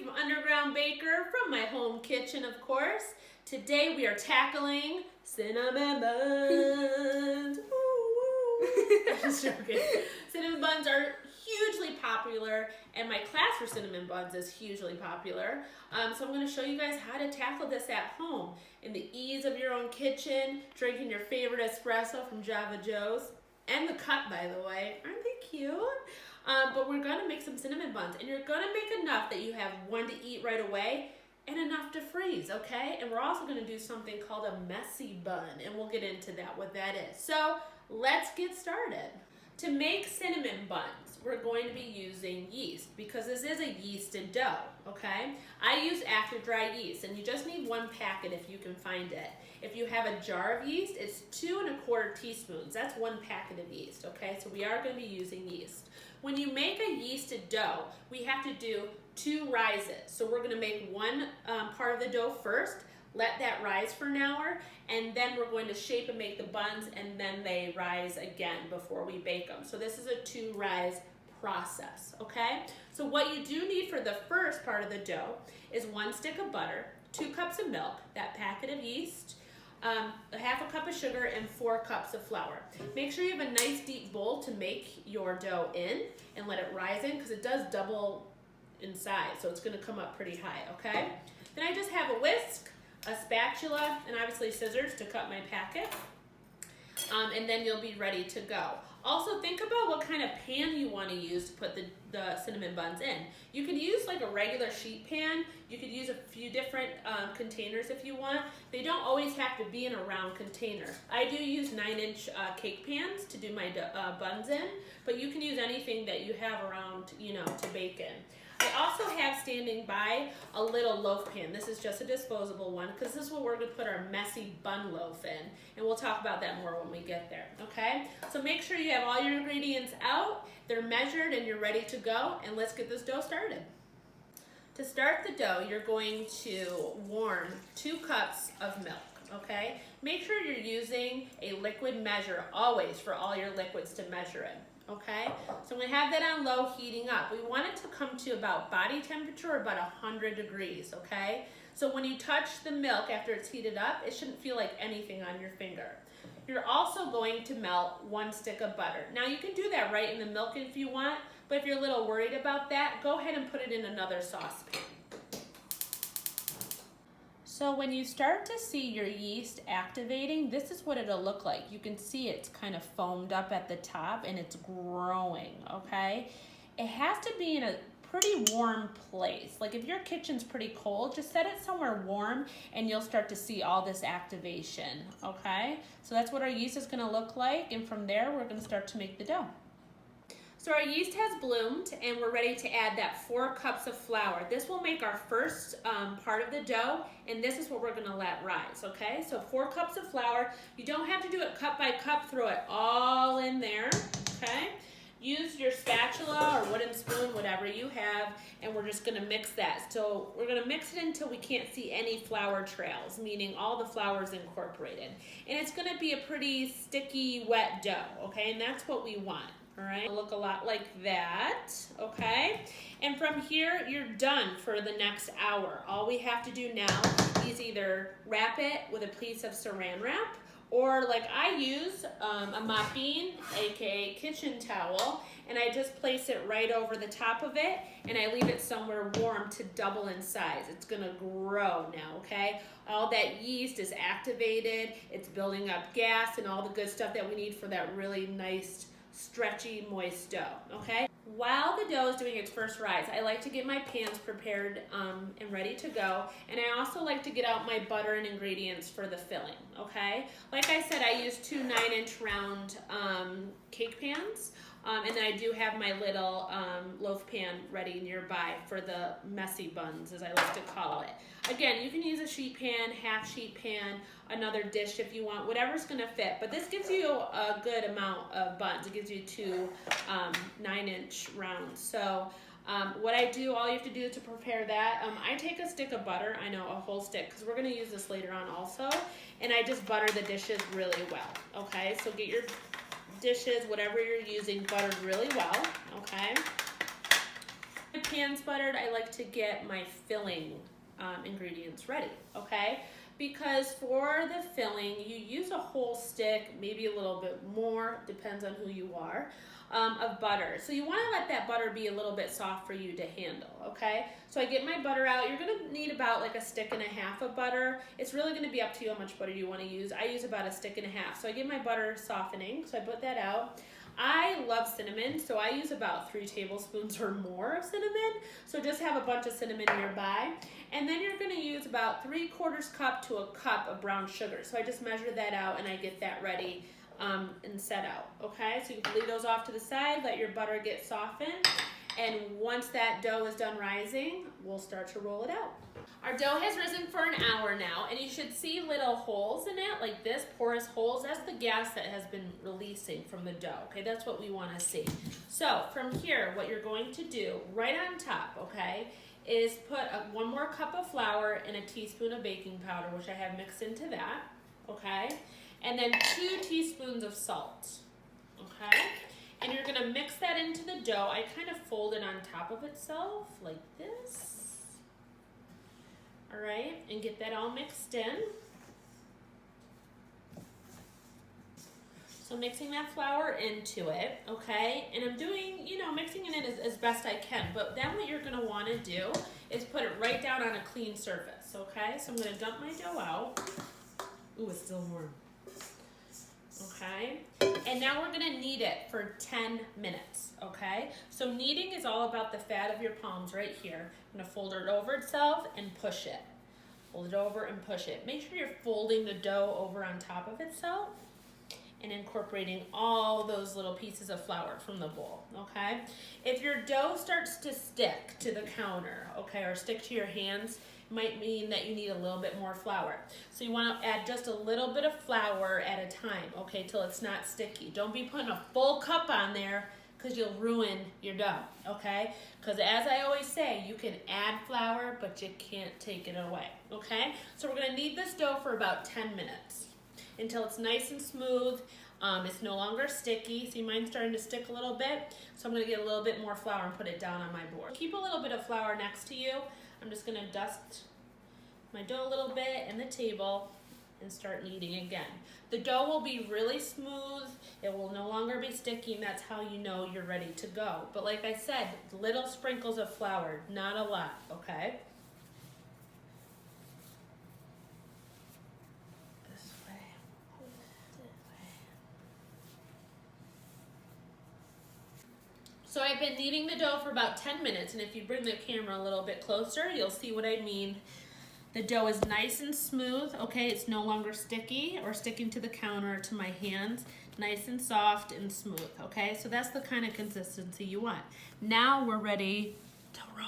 from Underground Baker, from my home kitchen, of course. Today we are tackling cinnamon buns. Woo, woo. I'm just joking. Cinnamon buns are hugely popular, and my class for cinnamon buns is hugely popular. So I'm going to show you guys how to tackle this at home in the ease of your own kitchen, drinking your favorite espresso from Java Joe's. And the cup, by the way. Aren't they cute? But we're going to make some cinnamon buns, and you're going to make enough that you have one to eat right away and enough to freeze, okay? And we're also going to do something called a messy bun, and we'll get into that, what that is. So let's get started. To make cinnamon buns, we're going to be using yeast because this is a yeasted dough, okay? I use active dry yeast, and you just need one packet if you can find it. If you have a jar of yeast, it's 2 1/4 teaspoons. That's one packet of yeast, okay? So we are going to be using yeast. When you make a yeasted dough, we have to do 2 rises. So we're going to make one part of the dough first, let that rise for an hour, and then we're going to shape and make the buns, and then they rise again before we bake them. So this is a 2-rise process, okay? So what you do need for the first part of the dough is 1 stick of butter, 2 cups of milk, that packet of yeast, a half a cup of sugar, and 4 cups of flour. Make sure you have a nice deep bowl to make your dough in and let it rise in because it does double in size, so it's going to come up pretty high, okay? Then I just have a whisk, a spatula, and obviously scissors to cut my packet, and then you'll be ready to go. Also, think about what kind of pan you want to use to put the cinnamon buns in. You could use like a regular sheet pan. You could use a few different containers if you want. They don't always have to be in a round container. I do use 9-inch cake pans to do my buns in, but you can use anything that you have around, to bake in. I also have standing by a little loaf pan. This is just a disposable one because this is what we're going to put our messy bun loaf in, and we'll talk about that more when we get there, okay? So make sure you have all your ingredients out, they're measured, and you're ready to go, and let's get this dough started. To start the dough, you're going to warm 2 cups of milk, okay? Make sure you're using a liquid measure always for all your liquids to measure in. Okay, so I'm going to have that on low heating up. We want it to come to about body temperature, about 100 degrees, okay? So when you touch the milk after it's heated up, it shouldn't feel like anything on your finger. You're also going to melt 1 stick of butter. Now you can do that right in the milk if you want, but if you're a little worried about that, go ahead and put it in another saucepan. So when you start to see your yeast activating, this is what it'll look like. You can see it's kind of foamed up at the top and it's growing, okay? It has to be in a pretty warm place. Like if your kitchen's pretty cold, just set it somewhere warm and you'll start to see all this activation, okay? So that's what our yeast is gonna look like, and from there we're gonna start to make the dough. So our yeast has bloomed, and we're ready to add that 4 cups of flour. This will make our first part of the dough, and this is what we're gonna let rise, okay? So 4 cups of flour. You don't have to do it cup by cup, throw it all in there, okay? Use your spatula or wooden spoon, whatever you have, and we're just gonna mix that. So we're gonna mix it until we can't see any flour trails, meaning all the flour is incorporated. And it's gonna be a pretty sticky, wet dough, okay? And that's what we want. All right, it'll look a lot like that, okay? And from here, you're done for the next hour. All we have to do now is either wrap it with a piece of saran wrap, or like I use a mop bean, aka kitchen towel, and I just place it right over the top of it, and I leave it somewhere warm to double in size. It's gonna grow now, okay? All that yeast is activated, it's building up gas and all the good stuff that we need for that really nice, stretchy, moist dough, okay? While the dough is doing its first rise, I like to get my pans prepared and ready to go, and I also like to get out my butter and ingredients for the filling, okay? Like I said, I use 2 9-inch round cake pans, and then I do have my little loaf pan ready nearby for the messy buns, as I like to call it. Again, you can use a sheet pan, half sheet pan, another dish if you want, whatever's gonna fit. But this gives you a good amount of buns. It gives you 2 9-inch rounds. So what I do, all you have to do to prepare that, I take a stick of butter, I know, a whole stick, because we're gonna use this later on also, and I just butter the dishes really well, okay? So get your dishes, whatever you're using, buttered really well, okay? pan's buttered, I like to get my filling ingredients ready, okay? Because for the filling, you use a whole stick, maybe a little bit more, depends on who you are, of butter. So you want to let that butter be a little bit soft for you to handle, okay? So I get my butter out. You're going to need about like a stick and a half of butter. It's really going to be up to you how much butter you want to use. I use about a stick and a half. So I get my butter softening, so I put that out. I love cinnamon, so I use about 3 tablespoons or more of cinnamon. So just have a bunch of cinnamon nearby. And then you're gonna use about 3/4 cup to a cup of brown sugar. So I just measure that out and I get that ready and set out, okay? So you can leave those off to the side, let your butter get softened. And once that dough is done rising, we'll start to roll it out. Our dough has risen for an hour now, and you should see little holes in it, like this, porous holes. That's the gas that has been releasing from the dough, okay? That's what we want to see. So from here, what you're going to do, right on top, okay, is put 1 more cup of flour and a teaspoon of baking powder, which I have mixed into that, okay? And then 2 teaspoons of salt, okay? And you're gonna mix that into the dough. I kind of fold it on top of itself, like this. All right, and get that all mixed in. So mixing that flour into it, okay? And I'm doing, mixing it in as best I can, but then what you're gonna wanna do is put it right down on a clean surface, okay? So I'm gonna dump my dough out. Ooh, it's still warm. Okay, and now we're gonna knead it for 10 minutes, okay? So kneading is all about the fat of your palms right here. I'm gonna fold it over itself and push it. Fold it over and push it. Make sure you're folding the dough over on top of itself and incorporating all those little pieces of flour from the bowl, okay? If your dough starts to stick to the counter, okay, or stick to your hands, might mean that you need a little bit more flour. So you want to add just a little bit of flour at a time, okay, till it's not sticky. Don't be putting a full cup on there because you'll ruin your dough, okay? Because as I always say, you can add flour, but you can't take it away, okay? So we're going to knead this dough for about 10 minutes until it's nice and smooth. It's no longer sticky. See, mine's starting to stick a little bit, so I'm going to get a little bit more flour and put it down on my board. Keep a little bit of flour next to you. I'm just gonna dust my dough a little bit in the table and start kneading again. The dough will be really smooth. It will no longer be sticky, and that's how you know you're ready to go. But like I said, little sprinkles of flour, not a lot, okay? This way. So I've been kneading the dough for about 10 minutes, and if you bring the camera a little bit closer, you'll see what I mean. The dough is nice and smooth, okay? It's no longer sticky or sticking to the counter or to my hands. Nice and soft and smooth, okay? So that's the kind of consistency you want. Now we're ready to roll.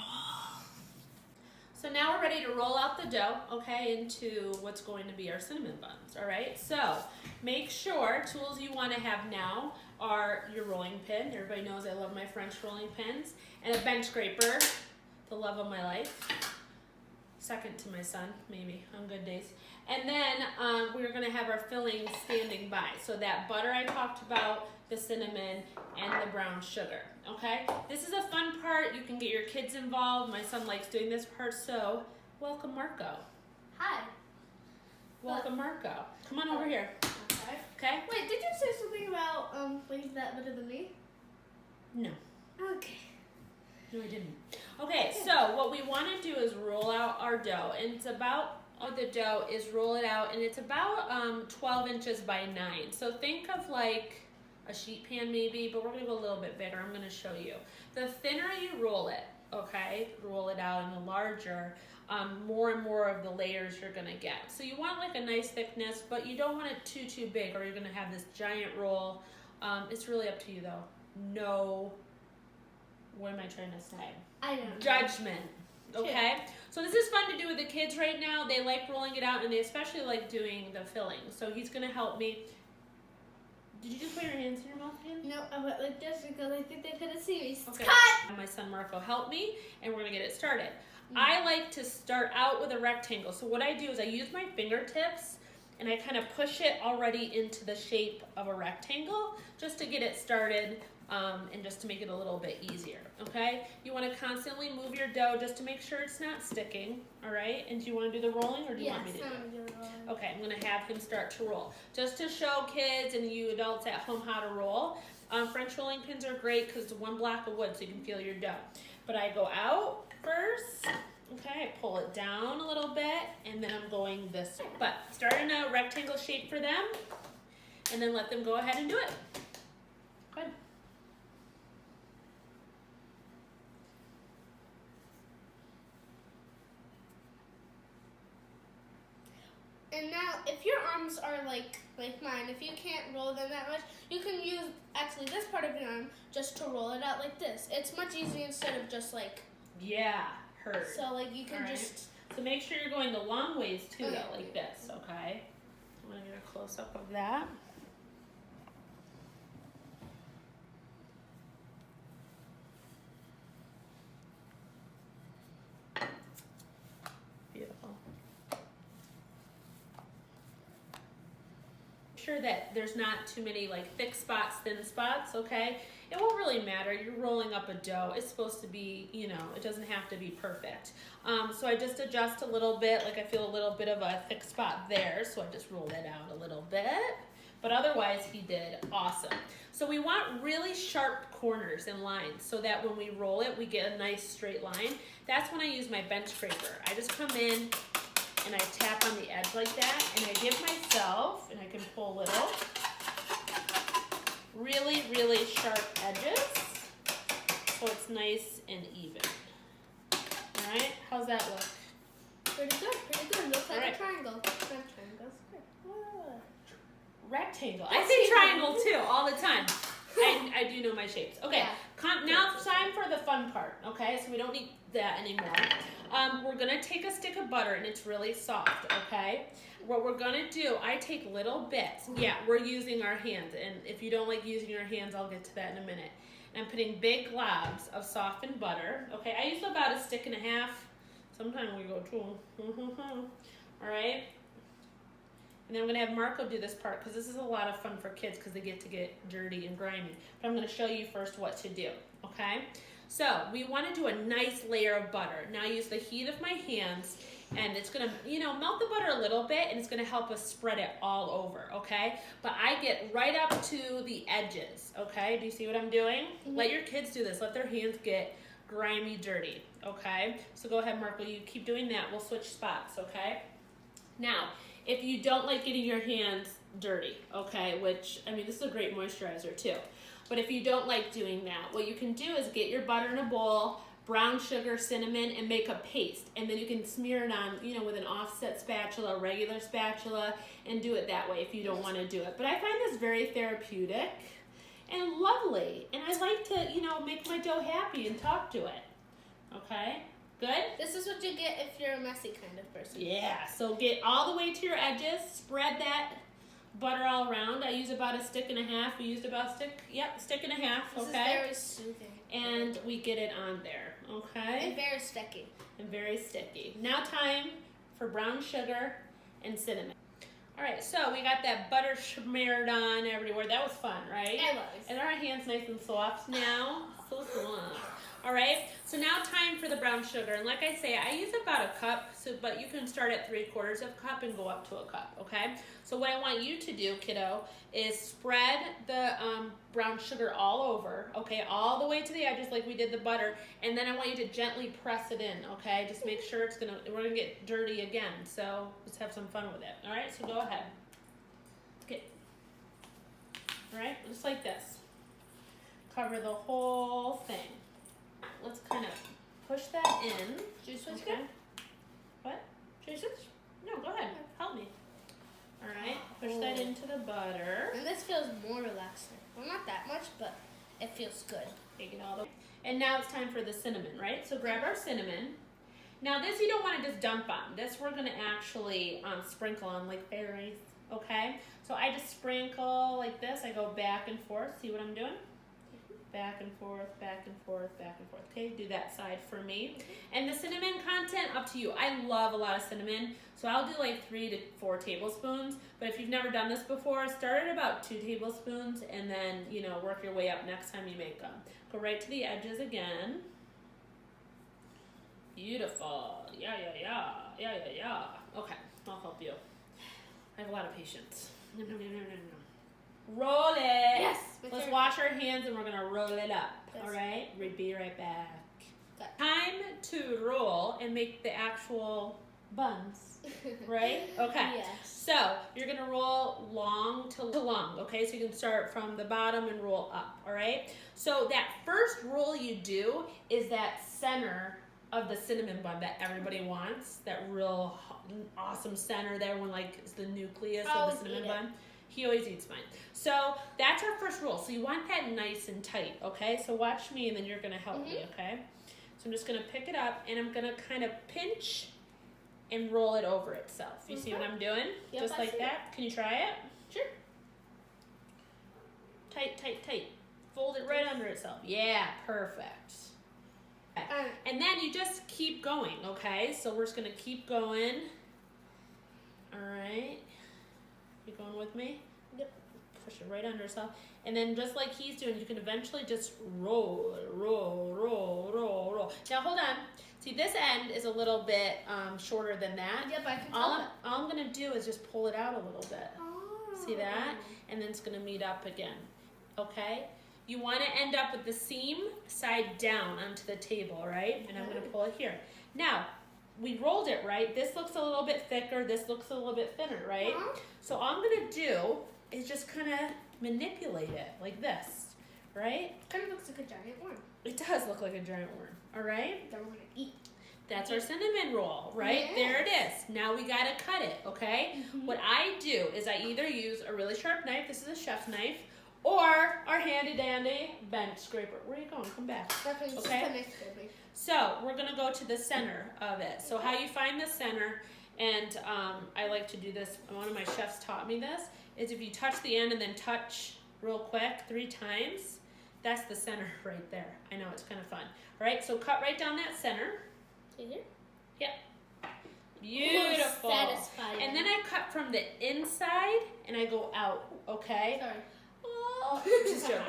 So now we're ready to roll out the dough, okay, into what's going to be our cinnamon buns, all right? So make sure tools you want to have now are your rolling pin. Everybody knows I love my French rolling pins. And a bench scraper, the love of my life. Second to my son, maybe, on good days. And then we're gonna have our filling standing by. So that butter I talked about, the cinnamon, and the brown sugar, okay? This is a fun part. You can get your kids involved. My son likes doing this part, so welcome, Marco. Hi. Welcome, Marco. Come on over here. Okay. Okay? Wait, did you say something about playing that better than me? No. Okay. No, I didn't. Okay, so what we want to do is roll out our dough, and it's about, the dough is roll it out, and it's about 12 inches by 9. So think of like a sheet pan maybe, but we're going to go a little bit bigger. I'm going to show you. The thinner you roll it, okay, roll it out, and the larger, more and more of the layers you're going to get. So you want like a nice thickness, but you don't want it too big, or you're going to have this giant roll. It's really up to you though. No, what am I trying to say? I don't know. Judgment, okay? So this is fun to do with the kids right now. They like rolling it out, and they especially like doing the filling. So he's going to help me. Did you just put your hands in your mouth again? No, I went like this because I think they couldn't see me. Okay. Cut! My son Marco helped me, and we're going to get it started. I like to start out with a rectangle. So what I do is I use my fingertips, and I kind of push it already into the shape of a rectangle just to get it started. And just to make it a little bit easier, okay? You want to constantly move your dough just to make sure it's not sticking, all right? And do you want to do the rolling or do you want me to do it? Yes, I want to do the rolling. Okay, I'm going to have him start to roll. Just to show kids and you adults at home how to roll. French rolling pins are great because it's one block of wood so you can feel your dough. But I go out first. Okay, I pull it down a little bit and then I'm going this way. But start in a rectangle shape for them and then let them go ahead and do it. Good. And now, if your arms are like mine, if you can't roll them that much, you can use actually this part of your arm just to roll it out like this. It's much easier instead of just like. Yeah, heard. So like you can just. So make sure you're going the long ways too, Okay. though, like this. Okay. I'm gonna get a close up of that. Beautiful. Sure that there's not too many like thick spots, thin spots, okay? It won't really matter. You're rolling up a dough. It's supposed to be, you know, it doesn't have to be perfect. So I just adjust a little bit, like I feel a little bit of a thick spot there, so I just roll it out a little bit. But otherwise, he did awesome. So we want really sharp corners and lines so that when we roll it, we get a nice straight line. That's when I use my bench scraper. I just come in and I tap on the edge like that, and I give myself, and I can pull little, really, really sharp edges so it's nice and even. All right, how's that look? Pretty good, pretty good. Looks like Alright. a triangle. Not triangles. Rectangle. I say triangle too all the time. I do know my shapes. Okay, Yeah. now it's time for the fun part, okay? So we don't need that anymore. We're gonna take a stick of butter and it's really soft, okay? What we're gonna do, I take little bits. Yeah, we're using our hands, and if you don't like using your hands, I'll get to that in a minute. And I'm putting big globs of softened butter, okay? I use about a stick and a half. Sometimes we go two. All right? And then I'm gonna have Marco do this part because this is a lot of fun for kids because they get to get dirty and grimy. But I'm gonna show you first what to do, okay? So we wanna do a nice layer of butter. Now I use the heat of my hands and it's gonna, you know, melt the butter a little bit and it's gonna help us spread it all over, okay? But I get right up to the edges, okay? Do you see what I'm doing? Mm-hmm. Let your kids do this. Let their hands get grimy, dirty, okay? So go ahead, Marco, you keep doing that. We'll switch spots, okay? Now, if you don't like getting your hands dirty, okay, which, I mean, this is a great moisturizer too, but if you don't like doing that, what you can do is get your butter in a bowl, brown sugar, cinnamon, and make a paste, and then you can smear it on, you know, with an offset spatula, a regular spatula, and do it that way if you don't want to do it. But I find this very therapeutic and lovely, and I like to, you know, make my dough happy and talk to it, okay? Good? This is what you get if you're a messy kind of person. Yeah, so get all the way to your edges, spread that butter all around. I use about a stick and a half. We used about a stick and a half, This okay? is very soothing. And we get it on there, okay? And very sticky. And very sticky. Now time for brown sugar and cinnamon. All right, so we got that butter smeared on everywhere. That was fun, right? It was. And our hands nice and soft now. So soft. All right, so now time for the brown sugar. And like I say, I use about a cup, but you can start at 3/4 of a cup and go up to a cup, okay? So what I want you to do, kiddo, is spread the brown sugar all over, okay? All the way to the edges like we did the butter. And then I want you to gently press it in, okay? Just make sure we're gonna get dirty again. So let's have some fun with it. All right, so go ahead. Okay. All right, just like this. Cover the whole thing. Let's kind of push that in. Should you switch Okay. good? What? Should you switch? No, go ahead. Help me. All right. Push that into the butter. And this feels more relaxing. Well, not that much, but it feels good. Take it all the way. And now it's time for the cinnamon, right? So grab our cinnamon. Now this you don't want to just dump on. This we're going to actually sprinkle on like berries, okay? So I just sprinkle like this. I go back and forth. See what I'm doing? Back and forth, back and forth, back and forth. Okay, do that side for me. And the cinnamon content, up to you. I love a lot of cinnamon, so I'll do like 3 to 4 tablespoons. But if you've never done this before, start at about 2 tablespoons and then, you know, work your way up next time you make them. Go right to the edges again. Beautiful. Yeah. Okay, I'll help you. I have a lot of patience. No. Roll it. Yes. Let's wash our hands and we're gonna roll it up. Yes. All right. We'll be right back. Okay. Time to roll and make the actual buns. Right? Okay. Yes. So you're gonna roll long to long. Okay. So you can start from the bottom and roll up. All right. So that first roll you do is that center of the cinnamon bun that everybody wants. That real awesome center there, when like it's the nucleus of the cinnamon bun. He always eats mine. So that's our first roll. So you want that nice and tight, okay? So watch me and then you're gonna help me, okay? So I'm just gonna pick it up and I'm gonna kind of pinch and roll it over itself. You see what I'm doing? Yep, just like that. Can you try it? Sure. Tight. Fold it right under itself. Yeah, perfect. And then you just keep going, okay? So we're just gonna keep going. All right. You going with me? Yep. Push it right under itself. And then just like he's doing, you can eventually just roll. Now hold on. See, this end is a little bit shorter than that. Yep, I can all I'm gonna do is just pull it out a little bit. Oh. See that? And then it's gonna meet up again. Okay? You wanna end up with the seam side down onto the table, right? And I'm gonna pull it here. Now, we rolled it, right? This looks a little bit thicker, this looks a little bit thinner, right? So all I'm gonna do is just kind of manipulate it like this, right? Kind of looks like a giant worm. It does look like a giant worm, all right? That we're gonna eat. That's our cinnamon roll, right? Yeah. There it is. Now we gotta cut it, okay? What I do is I either use a really sharp knife, this is a chef's knife, or our handy dandy bench scraper. Where are you going? Come back. Okay? So we're gonna go to the center of it. So how you find the center, and I like to do this, one of my chefs taught me this, is if you touch the end and then touch real quick 3 times, that's the center right there. I know, it's kind of fun. All right, so cut right down that center. Here? Yep. Beautiful. Satisfying. And then I cut from the inside and I go out, okay? Sorry. Oh, just joking.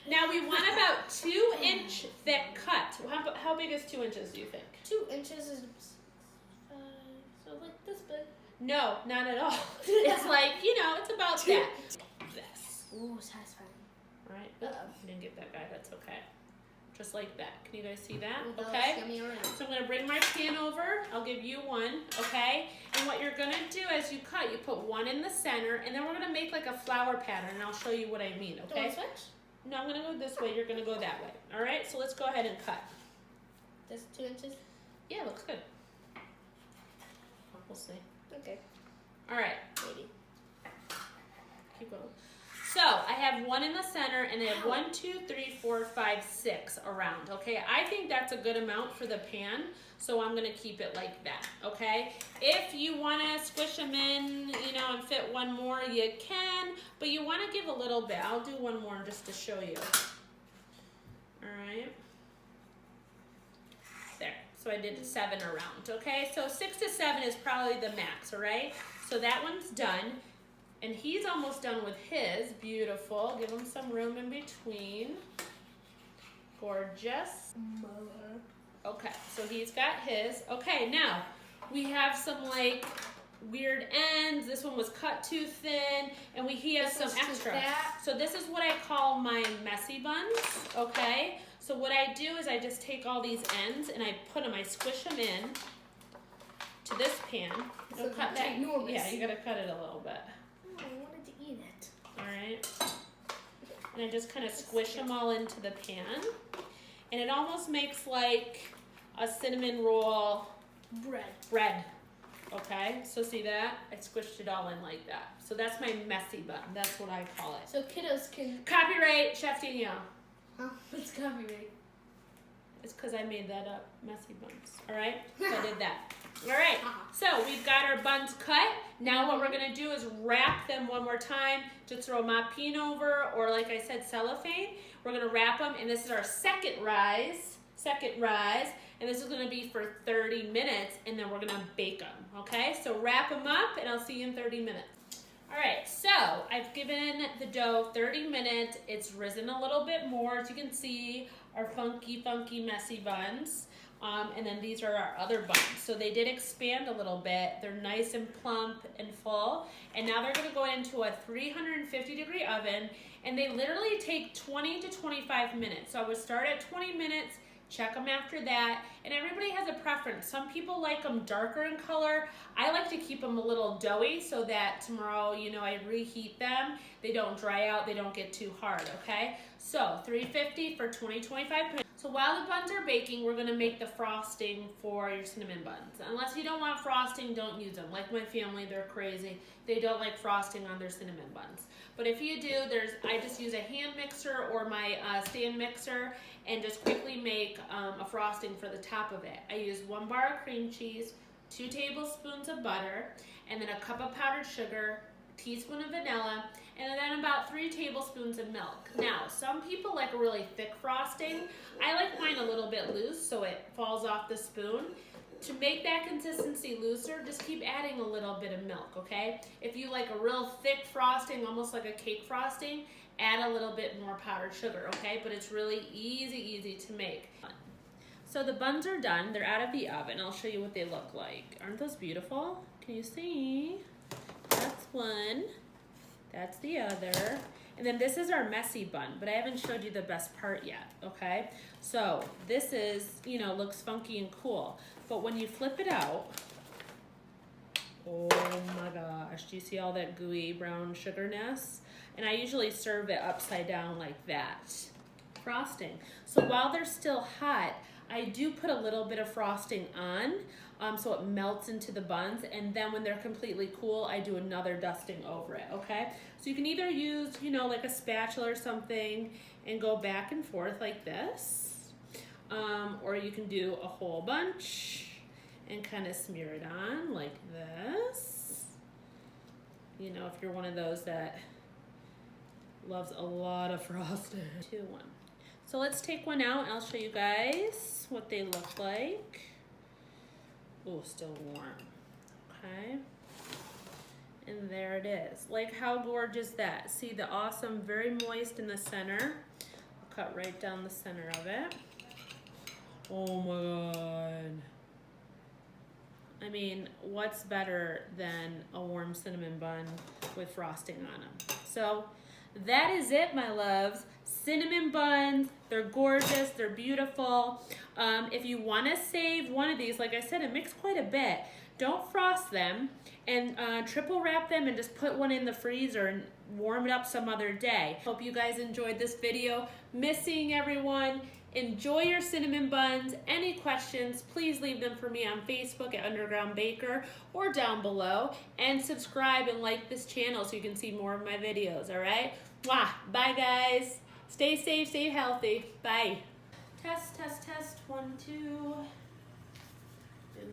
Now we want about 2-inch thick cut. How big is 2 inches, do you think? 2 inches is so like this big. No, not at all. It's like, it's about that. This. Ooh, satisfying. Right? I didn't get that guy, that's okay. Just like that. Can you guys see that? Ooh, that okay? looks yummy already. So I'm going to bring my pan over. I'll give you one, okay? And what you're going to do as you cut, you put one in the center, and then we're going to make like a flower pattern, and I'll show you what I mean, okay? Do you want to switch? No, I'm going to go this way. You're going to go that way. All right? So let's go ahead and cut. This 2 inches? Yeah, looks good. We'll see. Okay. All right. Maybe. Keep going. So I have one in the center, and I have 1, 2, 3, 4, 5, 6 around. Okay, I think that's a good amount for the pan, so I'm gonna keep it like that. Okay, if you want to squish them in, and fit one more, you can, but you want to give a little bit. I'll do one more just to show you. All right. There. So I did 7 around. Okay, so 6 to 7 is probably the max. All right. So that one's done. And he's almost done with his. Beautiful. Give him some room in between. Gorgeous. Okay, so he's got his. Okay, now we have some like weird ends. This one was cut too thin, and he has some extra. So this is what I call my messy buns. Okay, so what I do is I just take all these ends and I squish them in to this pan. Don't cut that. Enormous. Yeah, you gotta cut it a little bit. I wanted to eat it. All right. And I just kind of squish them all into the pan. And it almost makes like a cinnamon roll bread. Okay? So see that? I squished it all in like that. So that's my messy bun. That's what I call it. So kiddos can... Copyright Chef Danielle. Oh, it's copyright. It's because I made that up. Messy buns. All right? So I did that. All right, so we've got our buns cut. Now what we're gonna do is wrap them one more time. Just throw mop-peen over, or like I said, cellophane. We're gonna wrap them, and this is our second rise, and this is gonna be for 30 minutes, and then we're gonna bake them, okay? So wrap them up, and I'll see you in 30 minutes. All right, so I've given the dough 30 minutes. It's risen a little bit more, as you can see, our funky, messy buns. And then these are our other buns. So they did expand a little bit. They're nice and plump and full. And now they're gonna go into a 350-degree oven, and they literally take 20 to 25 minutes. So I would start at 20 minutes, check them after that, and everybody has a preference. Some people like them darker in color. I like to keep them a little doughy so that tomorrow, you know, I reheat them. They don't dry out, they don't get too hard, okay? So 350 for 20-25 minutes. So while the buns are baking, we're gonna make the frosting for your cinnamon buns. Unless you don't want frosting, don't use them. Like my family, they're crazy. They don't like frosting on their cinnamon buns. But if you do, I just use a hand mixer or my stand mixer and just quickly make a frosting for the top of it. I use 1 bar of cream cheese, 2 tablespoons of butter, and then a cup of powdered sugar, teaspoon of vanilla, and then about 3 tablespoons of milk. Now, some people like a really thick frosting. I like mine a little bit loose so it falls off the spoon. To make that consistency looser, just keep adding a little bit of milk, okay? If you like a real thick frosting, almost like a cake frosting, add a little bit more powdered sugar, okay? But it's really easy to make. So the buns are done. They're out of the oven. I'll show you what they look like. Aren't those beautiful? Can you see? That's one. That's the other. And then this is our messy bun, but I haven't showed you the best part yet, okay? So this is, you know, looks funky and cool. But when you flip it out, oh my gosh, do you see all that gooey brown sugarness? And I usually serve it upside down like that. Frosting. So while they're still hot, I do put a little bit of frosting on so it melts into the buns, and then when they're completely cool, I do another dusting over it, okay? So you can either use, you know, like a spatula or something and go back and forth like this, or you can do a whole bunch and kind of smear it on like this. You know, if you're one of those that loves a lot of frosting. 2, 1. So let's take one out and I'll show you guys what they look like. Oh, still warm. Okay. And there it is. Like, how gorgeous that. See the awesome, very moist in the center. I'll cut right down the center of it. Oh my God. I mean, what's better than a warm cinnamon bun with frosting on them? So that is it, my loves. Cinnamon buns, they're gorgeous, they're beautiful. If you want to save one of these, like I said, it makes quite a bit. Don't frost them and triple wrap them and just put one in the freezer and warm it up some other day. Hope you guys enjoyed this video. Miss seeing everyone. Enjoy your cinnamon buns. Any questions, please leave them for me on Facebook at Underground Baker or down below. And subscribe and like this channel so you can see more of my videos, all right? Mwah. Bye, guys. Stay safe, stay healthy. Bye. Test, test, test. 1, 2.